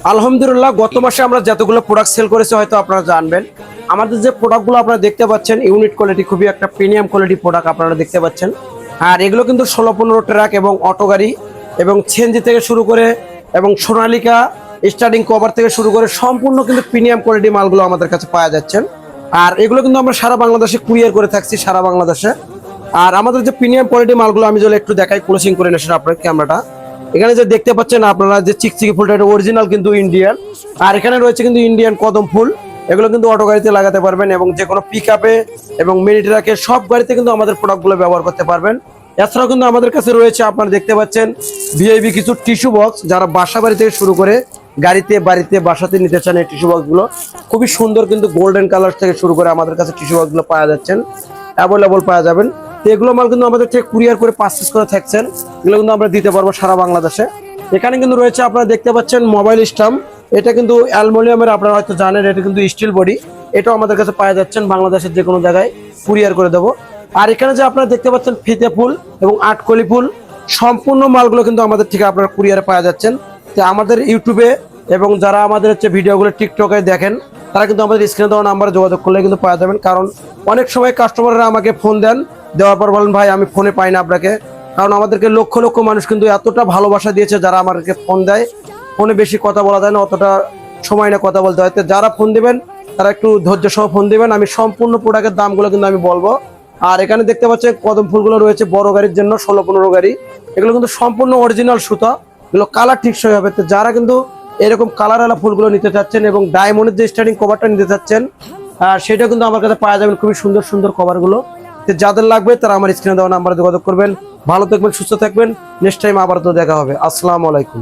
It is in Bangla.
আলহামদুলিল্লাহ, গত মাসে আমরা যতগুলো প্রোডাক্ট সেল করেছি হয়তো আপনারা জানবেন। আমাদের যে প্রোডাক্টগুলো আপনারা দেখতে পাচ্ছেন ইউনিট কোয়ালিটি, খুবই একটা প্রিমিয়াম কোয়ালিটি প্রোডাক্ট আপনারা দেখতে পাচ্ছেন। আর এগুলো কিন্তু 16-15 ট্রাক এবং অটো গাড়ি এবং সিএনজি থেকে শুরু করে এবং সোনালিকা স্টার্টিং কভার থেকে শুরু করে সম্পূর্ণ কিন্তু প্রিমিয়াম কোয়ালিটি মালগুলো আমাদের কাছে পাওয়া যাচ্ছেন। আর এগুলো কিন্তু আমরা সারা বাংলাদেশে কুরিয়ার করে থাকছি, সারা বাংলাদেশে। আর আমাদের যে প্রিমিয়াম কোয়ালিটি মালগুলো আমি যদি একটু দেখাই, ক্লোজিং করে নেছেন আপনার ক্যামেরাটা। এখানে যে দেখতে পাচ্ছেন আপনারা যে চিকচিকি ফুলটা, এটা অরিজিনাল কিন্তু ইন্ডিয়ান। আর এখানে রয়েছে কিন্তু ইন্ডিয়ান কদম ফুল, এগুলো কিন্তু অটো গাড়িতে লাগাতে পারবেন এবং যে কোনো পিক আপে এবং মিনি ট্রাকে সব গাড়িতে কিন্তু আমাদের প্রোডাক্টগুলো ব্যবহার করতে পারবেন। এছাড়াও কিন্তু আমাদের কাছে রয়েছে, আপনারা দেখতে পাচ্ছেন ভিআইপি কিছু টিস্যু বক্স, যারা বাসা বাড়ি থেকে শুরু করে গাড়িতে বাড়িতে বাসাতে নিতে চান এই টিস্যু বক্সগুলো খুবই সুন্দর, কিন্তু গোল্ডেন কালার থেকে শুরু করে আমাদের কাছে টিস্যু বক্সগুলো পাওয়া যাচ্ছেন, অ্যাভেলেবল পাওয়া যাবেন। তো এগুলো মাল কিন্তু আমাদের থেকে কুরিয়ার করে পারচেজ করে থাকছেন, এগুলো কিন্তু আমরা দিতে পারবো সারা বাংলাদেশে। এখানে কিন্তু রয়েছে আপনারা দেখতে পাচ্ছেন মোবাইল স্টাম্প, এটা কিন্তু অ্যালুমিনিয়ামের, আপনারা হয়তো জানেন এটা কিন্তু স্টিল বডি, এটাও আমাদের কাছে পাওয়া যাচ্ছেন, বাংলাদেশের যে কোনো জায়গায় কুরিয়ার করে দেবো। আর এখানে যে আপনারা দেখতে পাচ্ছেন ফিতে ফুল এবং আটকলি ফুল, সম্পূর্ণ মালগুলো কিন্তু আমাদের থেকে আপনারা কুরিয়ারে পাওয়া যাচ্ছেন। তো আমাদের ইউটিউবে এবং যারা আমাদের ভিডিওগুলো টিকটকে দেখেন, তারা কিন্তু আমাদের স্ক্রিনে দেওয়া নাম্বারে যোগাযোগ করলে কিন্তু পাওয়া যাবেন। কারণ অনেক সময় কাস্টমাররা আমাকে ফোন দেন, দেওয়ার পর বলেন ভাই আমি ফোনে পাই না আপনাকে। কারণ আমাদেরকে লক্ষ লক্ষ মানুষ কিন্তু এতটা ভালোবাসা দিয়েছে, যারা আমাদেরকে ফোন দেয়। ফোনে বেশি কথা বলা যায় না, অতটা সময় না কথা বলতে হয়। তো যারা ফোন দিবেন তারা একটু ধৈর্য সহ ফোন দিবেন, আমি সম্পূর্ণ প্রোডাক্টের দামগুলো কিন্তু আমি বলবো। আর এখানে দেখতে পাচ্ছেন কদম ফুলগুলো রয়েছে বড় গাড়ির জন্য, 16-15 গাড়ি, এগুলো কিন্তু সম্পূর্ণ অরিজিনাল সুতা, এগুলো কালার ঠিকসই হবে। তো যারা কিন্তু এরকম কালারওয়ালা ফুলগুলো নিতে চাচ্ছেন এবং ডায়মন্ডের যে স্টার্টিং কভারটা নিতে চাচ্ছেন, সেটা কিন্তু আমার কাছে পাওয়া যাবেন, খুবই সুন্দর সুন্দর কভারগুলো। তো যাদের লাগবে তারা আমার স্ক্রিনে দেওয়া নাম্বারে যোগাযোগ করবেন। ভালো থাকবেন, সুস্থ থাকবেন। নেক্সট টাইম আবার তো দেখা হবে। আসসালামু আলাইকুম।